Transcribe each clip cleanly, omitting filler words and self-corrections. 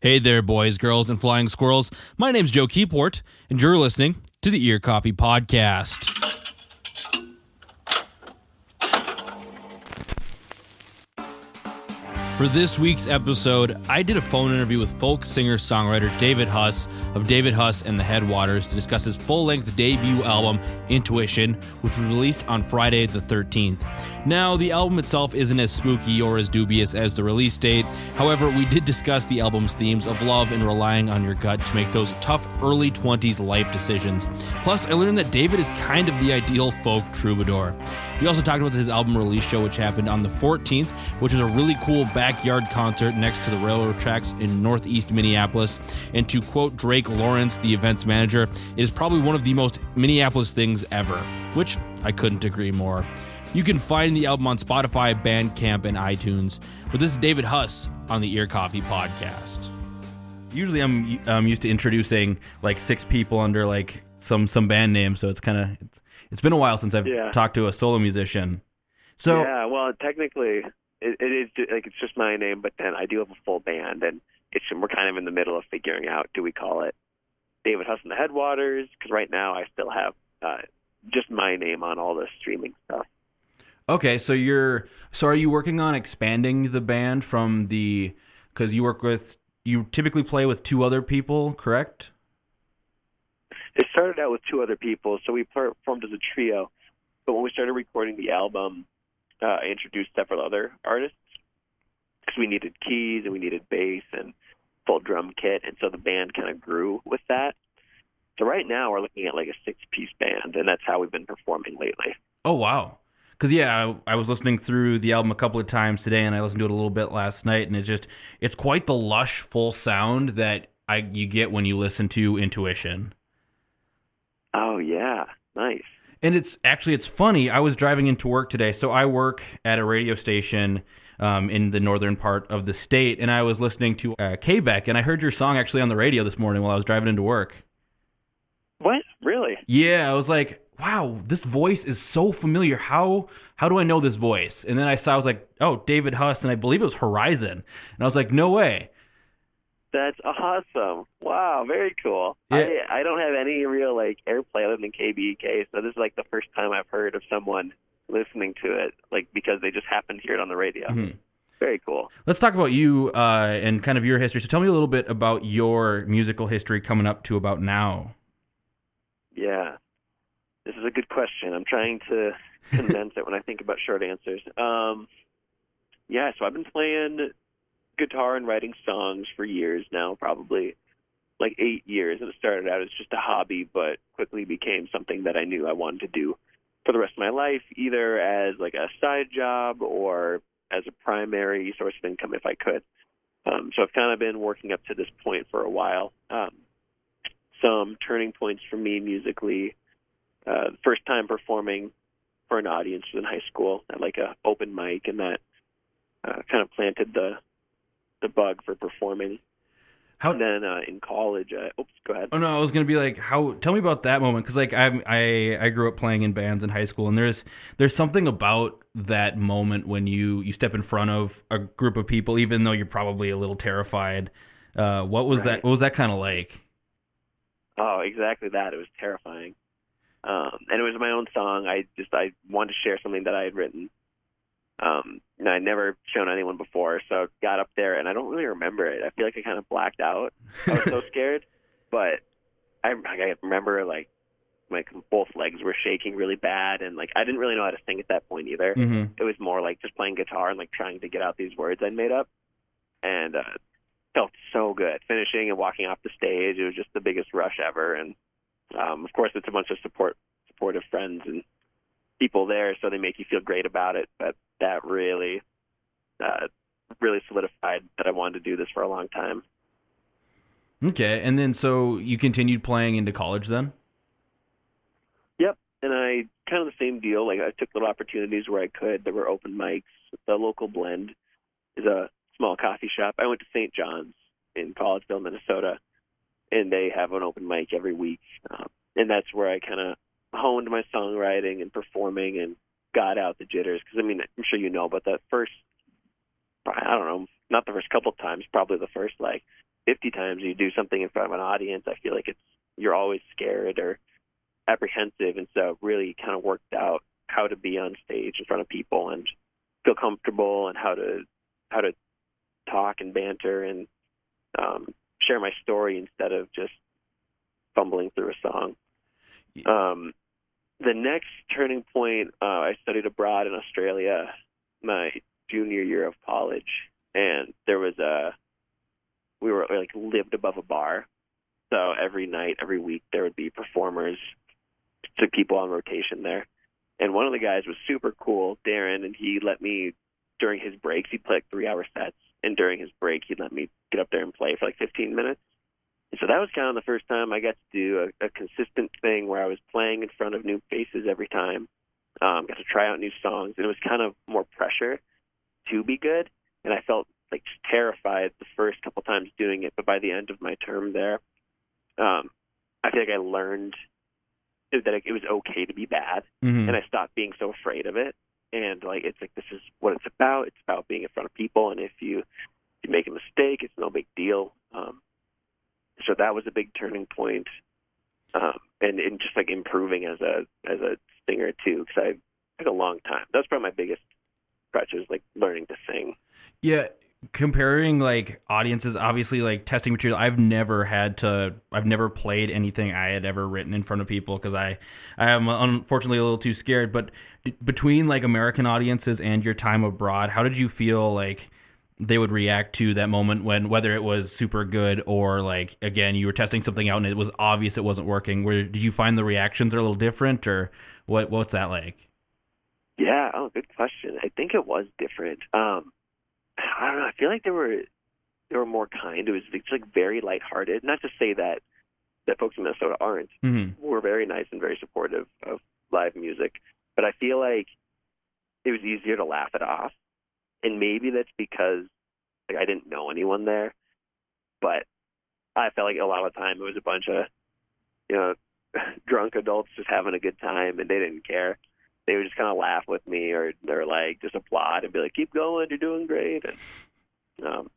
Hey there, boys, girls, and flying squirrels. My name's Joe Keyport, and you're listening to the Ear Coffee Podcast. For this week's episode, I did a phone interview with folk singer-songwriter David Huss of David Huss and the Headwaters to discuss his full-length debut album, Intuition, which was released on Friday the 13th. Now, the album itself isn't as spooky or as dubious as the release date. However, we did discuss the album's themes of love and relying on your gut to make those tough early 20s life decisions. Plus, I learned that David is kind of the ideal folk troubadour. We also talked about his album release show, which happened on the 14th, which was a really cool backyard concert next to the railroad tracks in northeast Minneapolis. And to quote Drake Lawrence, the events manager, it is probably one of the most Minneapolis things ever, which I couldn't agree more. You can find the album on Spotify, Bandcamp, and iTunes. But this is David Huss on the Ear Coffee Podcast. Usually I'm used to introducing like six people under like some band name, so it's kind of... It's been a while since I've talked to a solo musician. So yeah, well, technically, it is like it's just my name, but then I do have a full band, and we're kind of in the middle of figuring out, do we call it David Huss and the Headwaters? Because right now I still have just my name on all the streaming stuff. Okay, so are you working on expanding the band from because you typically play with two other people, correct? It started out with two other people, so we formed as a trio. But when we started recording the album, I introduced several other artists because we needed keys and we needed bass and full drum kit, and so the band kind of grew with that. So right now we're looking at like a six-piece band, and that's how we've been performing lately. Oh, wow. Because, I was listening through the album a couple of times today, and I listened to it a little bit last night, and it's quite the lush, full sound that you get when you listen to Intuition. Oh, yeah. Nice. And it's funny. I was driving into work today. So I work at a radio station in the northern part of the state, and I was listening to Quebec, and I heard your song actually on the radio this morning while I was driving into work. What? Really? Yeah, I was like, wow, this voice is so familiar. How do I know this voice? And then I was like, oh, David Huss, and I believe it was Horizon. And I was like, no way. That's awesome. Wow, very cool. Yeah. I don't have any real like airplay other than KBK, so this is like the first time I've heard of someone listening to it, like because they just happened to hear it on the radio. Mm-hmm. Very cool. Let's talk about you and kind of your history. So tell me a little bit about your musical history coming up to about now. Yeah, this is a good question. I'm trying to condense it when I think about short answers. So I've been playing guitar and writing songs for years now, probably like 8 years. And it started out as just a hobby, but quickly became something that I knew I wanted to do for the rest of my life, either as like a side job or as a primary source of income if I could. So I've kind of been working up to this point for a while. Some turning points for me musically. First time performing for an audience was in high school at like a open mic, and that kind of planted the bug for performing. And then in college, go ahead. Oh no, I was gonna be like, tell me about that moment, because like I grew up playing in bands in high school, and there's something about that moment when you step in front of a group of people, even though you're probably a little terrified. What was that? What was that kind of like? Oh, exactly that. It was terrifying, and it was my own song. I wanted to share something that I had written. And I'd never shown anyone before, so got up there, and I don't really remember it. I feel like I kind of blacked out. I was so scared, but I remember like both legs were shaking really bad, and like I didn't really know how to sing at that point either. Mm-hmm. It was more like just playing guitar and like trying to get out these words I'd made up, and felt so good finishing and walking off the stage. It was just the biggest rush ever, and of course it's a bunch of supportive friends and people there, so they make you feel great about it. But that really solidified that I wanted to do this for a long time. Okay, and then so you continued playing into college then? Yep, and I kind of the same deal. Like I took little opportunities where I could. There were open mics. The local Blend is a small coffee shop. I went to St. John's in Collegeville, Minnesota, and they have an open mic every week. And that's where I kind of honed my songwriting and performing and got out the jitters. Because, I mean, I'm sure you know, but that first, I don't know, not the first couple times, probably the first, 50 50 times you do something in front of an audience, I feel like you're always scared or apprehensive, and so it really kind of worked out how to be on stage in front of people and feel comfortable, and how to talk and banter and share my story instead of just fumbling through a song. The next turning point, I studied abroad in Australia my junior year of college, and we were like lived above a bar, so every night, every week, there would be performers, to people on rotation there. And one of the guys was super cool, Darren, and he let me, during his breaks, he'd play like 3-hour sets, and during his break, he'd let me get up there and play for like 15 minutes. And so that was kind of the first time I got to do a consistent thing where I was playing in front of new faces every time, got to try out new songs, and it was kind of more pressure to be good, and I felt like terrified the first couple times doing it, but by the end of my term there, I feel like I learned that it was okay to be bad, and I stopped being so afraid of it. And like, it's like, this is what it's about. It's about being in front of people, and if you make a mistake, it's no big deal. So that was a big turning point, and just like improving as a singer too, because I took a long time. That was probably my biggest crutch, was like learning to sing. Yeah. Comparing like audiences, obviously like testing material, I've never played anything I had ever written in front of people, because I am unfortunately a little too scared. But between like American audiences and your time abroad, how did you feel like they would react to that moment, when whether it was super good or like, again, you were testing something out and it was obvious it wasn't working? Did you find the reactions are a little different, or what's that like? Yeah, good question. I think it was different. I don't know. I feel like they were more kind. It's like very lighthearted. Not to say that folks in Minnesota aren't. We're very nice and very supportive of live music, but I feel like it was easier to laugh it off. And maybe that's because like I didn't know anyone there, but I felt like a lot of the time it was a bunch of drunk adults just having a good time, and they didn't care. They would just kind of laugh with me, or like just applaud and be like, "Keep going, you're doing great." And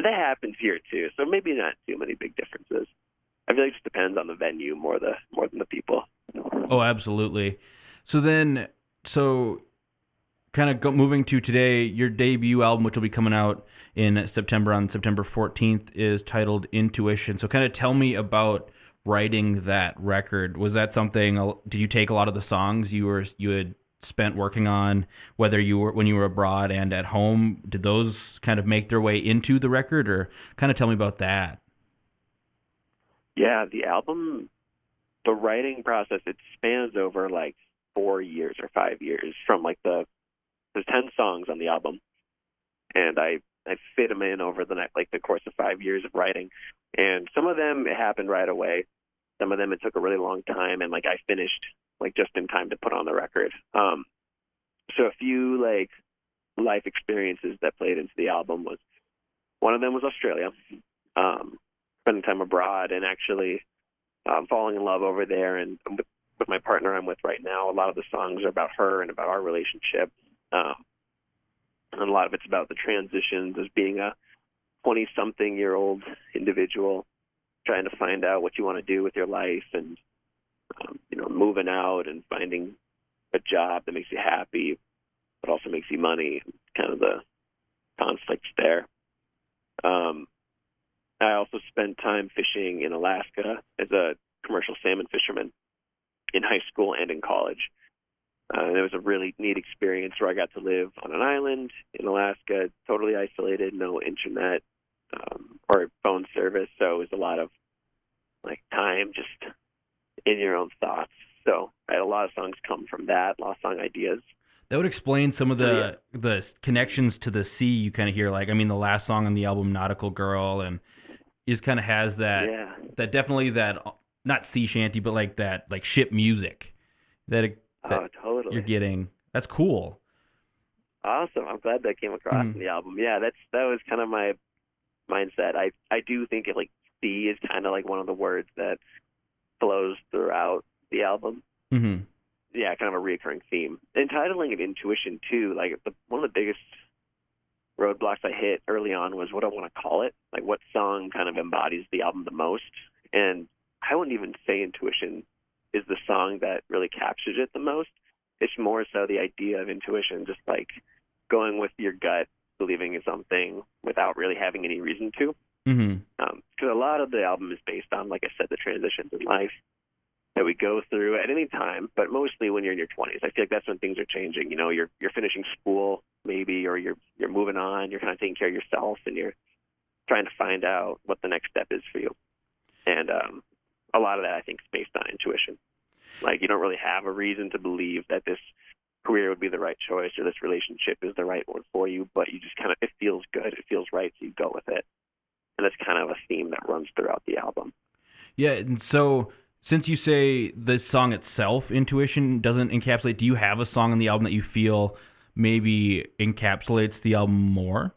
that happens here too. So maybe not too many big differences. I feel like it just depends on the venue more than the people. Oh, absolutely. So kind of moving to today, your debut album, which will be coming out in September, on September 14th, is titled Intuition. So kind of tell me about writing that record. Was that something, did you take a lot of the songs you had spent working on, when you were abroad and at home, did those kind of make their way into the record, or kind of tell me about that? Yeah, the album, the writing process, it spans over like 4 years or 5 years. From like there's 10 songs on the album, and I fit them in over the course of 5 years of writing. And some of them it happened right away. Some of them it took a really long time, and like I finished like just in time to put on the record. So a few like life experiences that played into the album was, one of them was Australia, spending time abroad, and actually falling in love over there. And with my partner I'm with right now, a lot of the songs are about her and about our relationship. And a lot of it's about the transitions as being a 20-something-year-old individual, trying to find out what you want to do with your life, and moving out and finding a job that makes you happy, but also makes you money. Kind of the conflicts there. I also spent time fishing in Alaska as a commercial salmon fisherman in high school and in college. And it was a really neat experience where I got to live on an island in Alaska, totally isolated, no internet or phone service. So it was a lot of like time just in your own thoughts. So I had a lot of songs come from that, a lot of song ideas. That would explain some of the connections to the sea you kind of hear. Like, I mean, the last song on the album, Nautical Girl, and it just kind of has that, that definitely that, not sea shanty, but like that, like ship music that totally. you're getting. That's cool. Awesome. I'm glad that came across in the album. Yeah, that was kind of my mindset. I do think it, like, sea is kind of like one of the words that flows throughout the album. Mm-hmm. Yeah, kind of a recurring theme. And titling it Intuition too, like one of the biggest roadblocks I hit early on was what I want to call it. Like, what song kind of embodies the album the most? And I wouldn't even say Intuition is the song that really captures it the most. It's more so the idea of intuition, just like going with your gut, believing in something without really having any reason to. Because a lot of the album is based on, like I said, the transitions in life that we go through at any time, but mostly when you're in your 20s. I feel like that's when things are changing. You know, you're finishing school maybe, or you're moving on. You're kind of taking care of yourself, and you're trying to find out what the next step is for you. And a lot of that, I think, is based on intuition. Like, you don't really have a reason to believe that this career would be the right choice or this relationship is the right one for you, but you just kind of, it feels good, it feels right, so you go with it. And that's kind of a theme that runs throughout the album. Yeah, and so since you say the song itself, Intuition, doesn't encapsulate, do you have a song on the album that you feel maybe encapsulates the album more?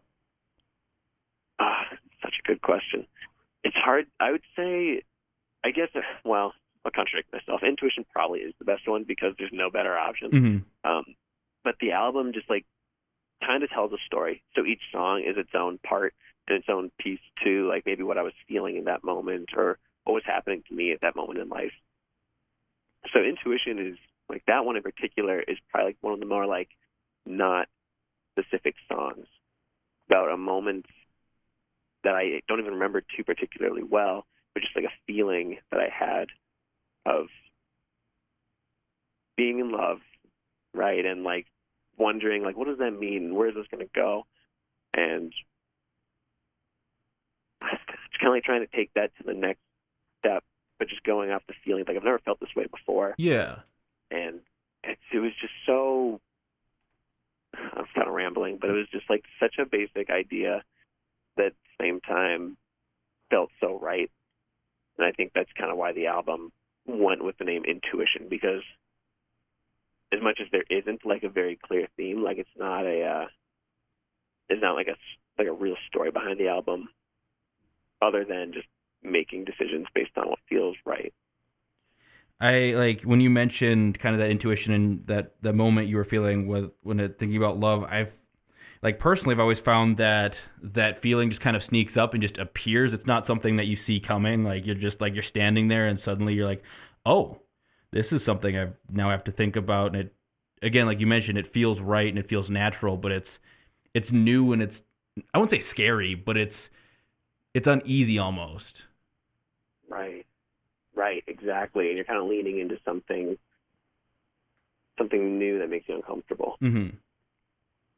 Such a good question. It's hard. I would say, I guess, well, I'll contradict myself. Intuition probably is the best one because there's no better option. But the album just like kind of tells a story. So each song is its own part and its own piece too, like maybe what I was feeling in that moment or what was happening to me at that moment in life. So Intuition is like, that one in particular is probably like one of the more like not specific songs about a moment that I don't even remember too particularly well, but just like a feeling that I had of being in love, right? And like wondering, like, what does that mean? Where is this going to go? And it's kind of like trying to take that to the next step, but just going off the feeling. Like, I've never felt this way before. Yeah. And it was just so, I was kind of rambling, but it was just like such a basic idea that at the same time felt so right. And I think that's kind of why the album went with the name Intuition, because as much as there isn't like a very clear theme, like it's not like a real story behind the album other than just making decisions based on what feels right. I like when you mentioned kind of that intuition and that the moment you were feeling when thinking about love. Personally, I've always found that feeling just kind of sneaks up and just appears. It's not something that you see coming. Like you're standing there and suddenly you're like, oh, this is something I now have to think about. And it, again, like you mentioned, it feels right and it feels natural, but it's new and it's, I wouldn't say scary, but it's uneasy almost. Right, exactly. And you're kind of leaning into something new that makes you uncomfortable. Mm-hmm.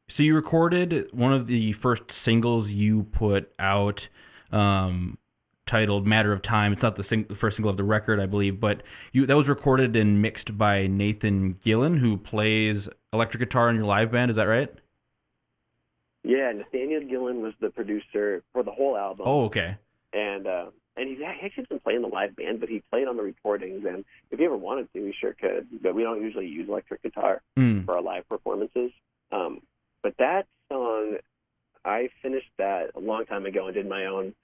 So you recorded one of the first singles you put out, titled "Matter of Time." It's not the first single of the record, I believe, but that was recorded and mixed by Nathan Gillen, who plays electric guitar in your live band. Is that right? Yeah, Nathaniel Gillen was the producer for the whole album. Oh, okay. And he's actually been playing the live band, but he played on the recordings. And if he ever wanted to, he sure could. But we don't usually use electric guitar for our live performances. But that song, I finished that a long time ago and did my own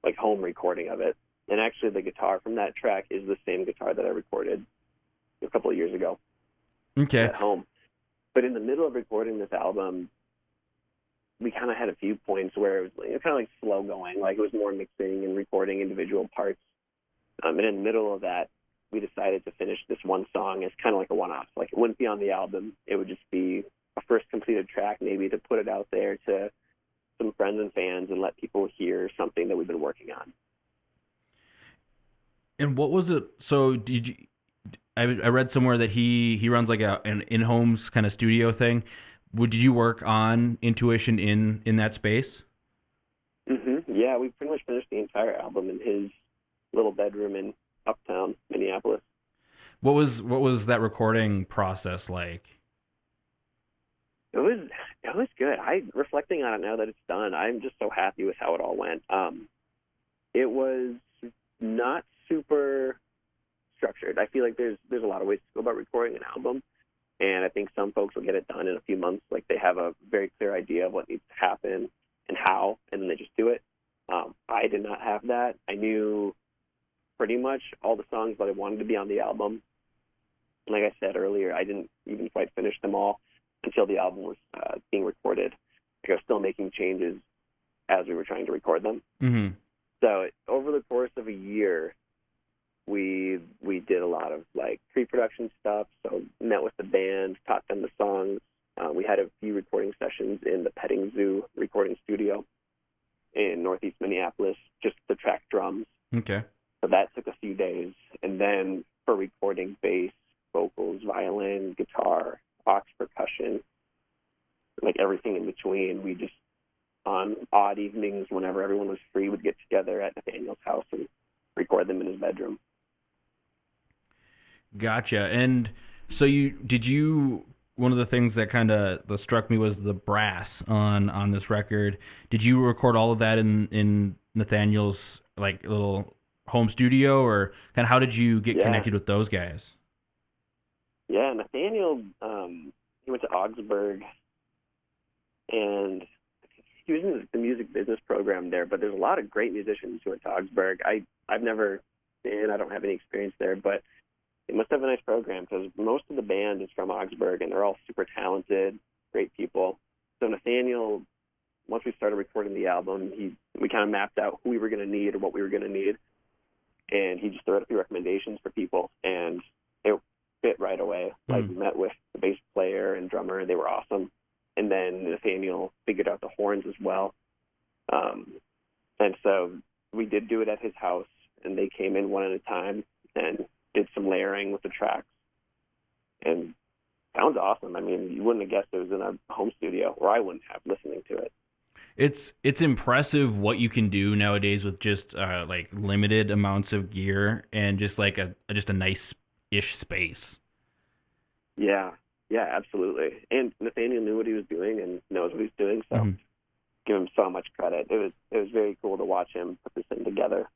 like home recording of it. And actually, the guitar from that track is the same guitar that I recorded a couple of years ago. Okay. At home. But in the middle of recording this album, we kind of had a few points where it was kind of like slow going, like it was more mixing and recording individual parts. And in the middle of that, we decided to finish this one song as kind of like a one-off. Like it wouldn't be on the album. It would just be a first completed track, maybe to put it out there to some friends and fans and let people hear something that we've been working on. And what was it? So did you? I read somewhere that he runs like an in-home kind of studio thing. Did you work on Intuition in that space? Mm-hmm. Yeah, we pretty much finished the entire album in his little bedroom in Uptown, Minneapolis. What was that recording process like? It was good. Reflecting on it now that it's done, I'm just so happy with how it all went. It was not super structured. I feel like there's a lot of ways to go about recording an album. And I think some folks will get it done in a few months. Like they have a very clear idea of what needs to happen and how, and then they just do it. I did not have that. I knew pretty much all the songs that I wanted to be on the album. Like I said earlier, I didn't even quite finish them all until the album was being recorded. I was still making changes as we were trying to record them. Mm-hmm. So over the course of a year, we did a lot of like pre-production stuff. So met with the band, taught them the songs. We had a few recording sessions in the Petting Zoo recording studio in Northeast Minneapolis, just to track drums. Okay. So that took a few days. And then for recording bass, vocals, violin, guitar, aux percussion, like everything in between, we just, on odd evenings, whenever everyone was free, would get together at Nathaniel's house and record them in his bedroom. Gotcha. And so one of the things that kind of struck me was the brass on this record. Did you record all of that in Nathaniel's like little home studio, or kind of how did you get connected with those guys? Yeah, Nathaniel, he went to Augsburg, and he was in the music business program there, but there's a lot of great musicians who went to Augsburg. I've never been, I don't have any experience there, but it must have a nice program because most of the band is from Augsburg, and they're all super talented, great people. So Nathaniel, once we started recording the album, we kind of mapped out who we were going to need or what we were going to need, and he just threw out a few recommendations for people, and it fit right away. Like, we met with the bass player and drummer, and they were awesome. And then Nathaniel figured out the horns as well. And so we did do it at his house, and they came in one at a time and did some layering with the tracks. And sounds awesome. I mean, you wouldn't have guessed it was in a home studio, or I wouldn't have, listening to it. It's impressive what you can do nowadays with just like limited amounts of gear and just like a nice-ish space. Yeah, absolutely. And Nathaniel knew what he was doing and knows what he's doing, so give him so much credit. It was very cool to watch him put this thing together.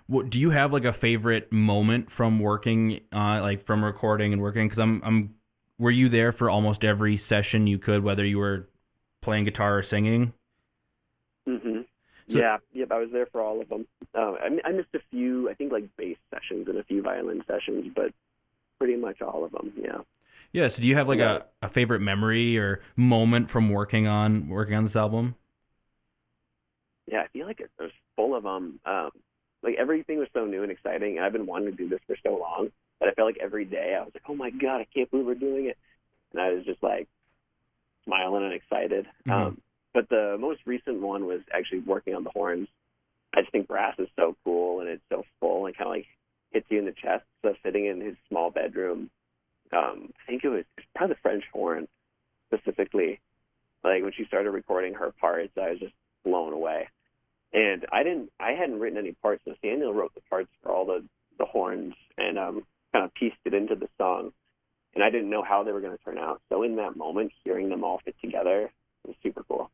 What do you have like a favorite moment from working, like from recording and working? Because were you there for almost every session you could, whether you were playing guitar or singing? Mm-hmm. So, yep, I was there for all of them. I missed a few, I think like bass sessions and a few violin sessions, but pretty much all of them, yeah. Yeah, so do you have like a favorite memory or moment from working on this album? Yeah, I feel like it was full of them. Like everything was so new and exciting. I've been wanting to do this for so long that I felt like every day I was like, oh my God, I can't believe we're doing it. And I was just like smiling and excited. Mm-hmm. But the most recent one was actually working on the horns. I just think brass is so cool, and it's so full and kind of like hits you in the chest. So sitting in his small bedroom, I think it was probably the French horn specifically. Like when she started recording her parts, I was just blown away. And I hadn't written any parts. Nathaniel wrote the parts for all the horns and kind of pieced it into the song. And I didn't know how they were going to turn out. So in that moment, hearing them all fit together was super cool.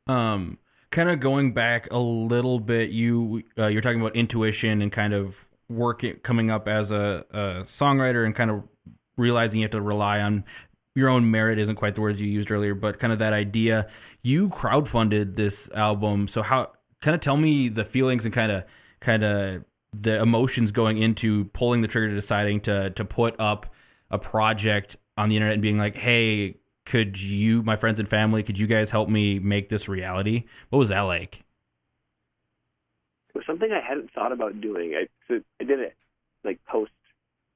Kind of going back a little bit, you're talking about intuition and kind of coming up as a songwriter and kind of realizing you have to rely on your own merit isn't quite the words you used earlier, but kind of that idea. You crowdfunded this album, so how? Kind of tell me the feelings and kind of the emotions going into pulling the trigger to deciding to put up a project on the internet and being like, hey, could you, my friends and family, could you guys help me make this reality? What was that like? It was something I hadn't thought about doing. I did it like post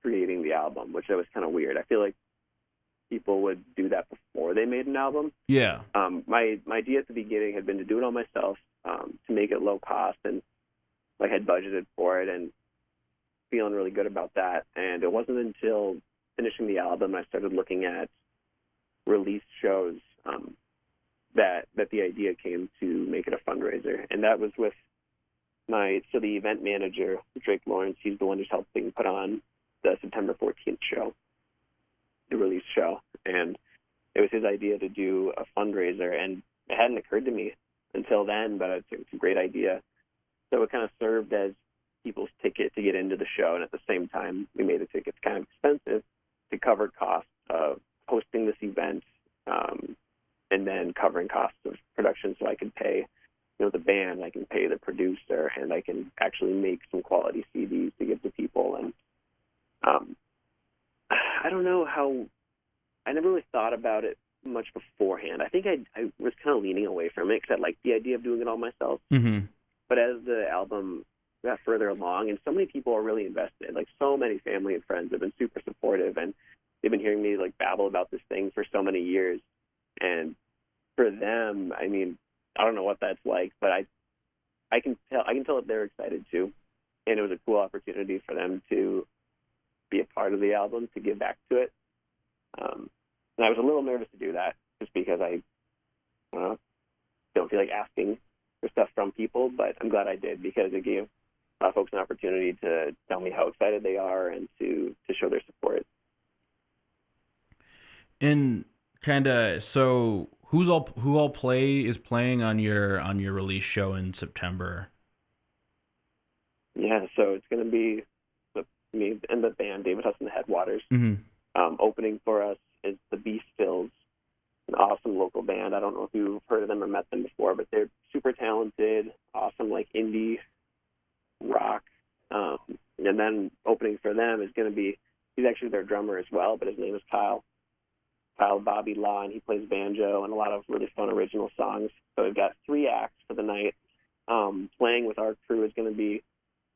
creating the album, which was kind of weird. I feel like people would do that before they made an album. Yeah. My idea at the beginning had been to do it all myself, to make it low cost, and like had budgeted for it and feeling really good about that. And it wasn't until finishing the album I started looking at release shows that the idea came to make it a fundraiser. And that was with the event manager, Drake Lawrence. He's the one who's helping put on the September 14th show, the release show. And it was his idea to do a fundraiser, and it hadn't occurred to me until then, but it's a great idea. So it kind of served as people's ticket to get into the show, and at the same time, we made the tickets kind of expensive to cover costs of hosting this event, and then covering costs of production, so I could pay the band, I can pay the producer, and I can actually make some quality CDs to give to people. And I don't know how, I never really thought about it much beforehand. I think I was kind of leaning away from it because I liked the idea of doing it all myself. Mm-hmm. But as the album got further along, and so many people are really invested, like so many family and friends have been super supportive, and they've been hearing me like babble about this thing for so many years. And for them, I mean, I don't know what that's like, but I can tell that they're excited too. And it was a cool opportunity for them to be a part of the album, to give back to it. And I was a little nervous to do that just because I don't feel like asking for stuff from people, but I'm glad I did because it gave folks an opportunity to tell me how excited they are and to show their support. And kind of, so who all is playing on your release show in September? Yeah, so it's going to be me and the band, David Huss and the Headwaters. Mm-hmm. Opening for us is the Beast Fills, an awesome local band. I don't know if you've heard of them or met them before, but they're super talented, awesome, like indie rock. And then opening for them is going to be, he's actually their drummer as well, but his name is Kyle Bobby Law, and he plays banjo and a lot of really fun original songs. So we've got 3 acts for the night. Playing with our crew is going to be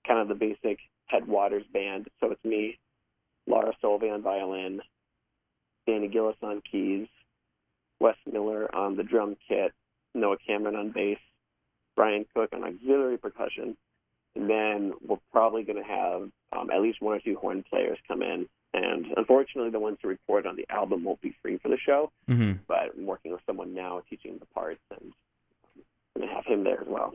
kind of the basic Headwaters band. So it's me, Laura Solvay on violin, Danny Gillis on keys, Wes Miller on the drum kit, Noah Cameron on bass, Brian Cook on auxiliary percussion, and then we're probably going to have at least 1 or 2 horn players come in. And unfortunately, the ones to record on the album won't be free for the show, Mm-hmm. but I'm working with someone now teaching the parts, and I'm going to have him there as well.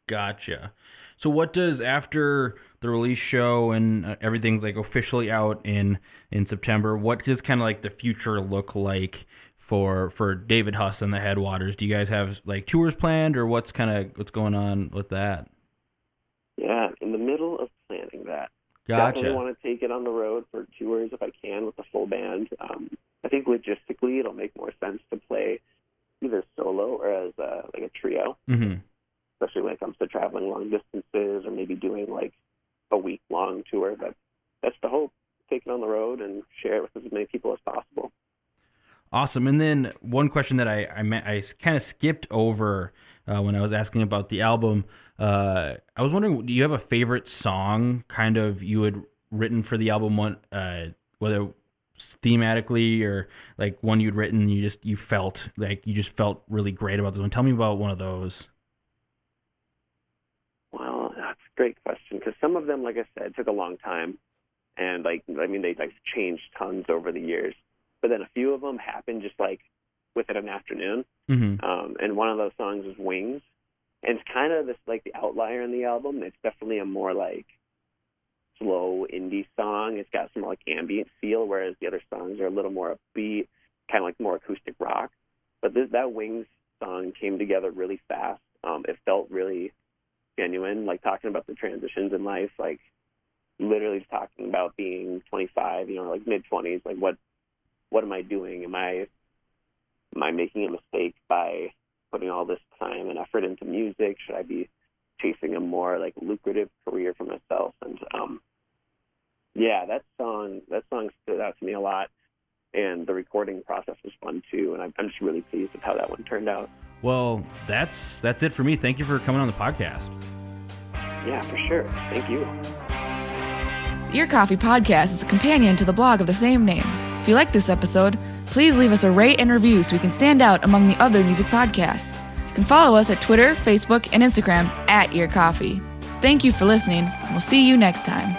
Gotcha. So what does, after the release show and everything's like officially out in September, what does kind of like the future look like for David Huss and the Headwaters? Do you guys have like tours planned, or what's going on with that? Yeah, in the middle of planning that. Gotcha. Definitely want to take it on the road for tours if I can with the full band. I think logistically it'll make more sense to play either solo or as like a trio, Mm-hmm. especially when it comes to traveling long distances or maybe doing like a week-long tour. But that's the hope, take it on the road and share it with as many people as possible. Awesome. And then one question that I kind of skipped over when I was asking about the album, I was wondering, do you have a favorite song kind of you had written for the album, whether thematically or like one you'd written, you just felt really great about this one? Tell me about one of those. Well, that's a great question, because some of them, like I said, took a long time, and they changed tons over the years. But then a few of them happened just like within an afternoon. Mm-hmm. And one of those songs is Wings. And it's kind of this like the outlier in the album. It's definitely a more like slow indie song. It's got some like ambient feel, whereas the other songs are a little more upbeat, kind of like more acoustic rock. But that Wings song came together really fast. It felt really genuine, like talking about the transitions in life, like literally talking about being 25, like mid-20s, like what am I doing? Am I making a mistake by putting all this time and effort into music? Should I be chasing a more like lucrative career for myself? And that song stood out to me a lot, and the recording process was fun too. And I'm just really pleased with how that one turned out. Well, that's it for me. Thank you for coming on the podcast. Yeah, for sure. Thank you. The Ear Coffee Podcast is a companion to the blog of the same name. If you like this episode, please leave us a rate and review so we can stand out among the other music podcasts. You can follow us at Twitter, Facebook, and Instagram @EarCoffee. Thank you for listening, and we'll see you next time.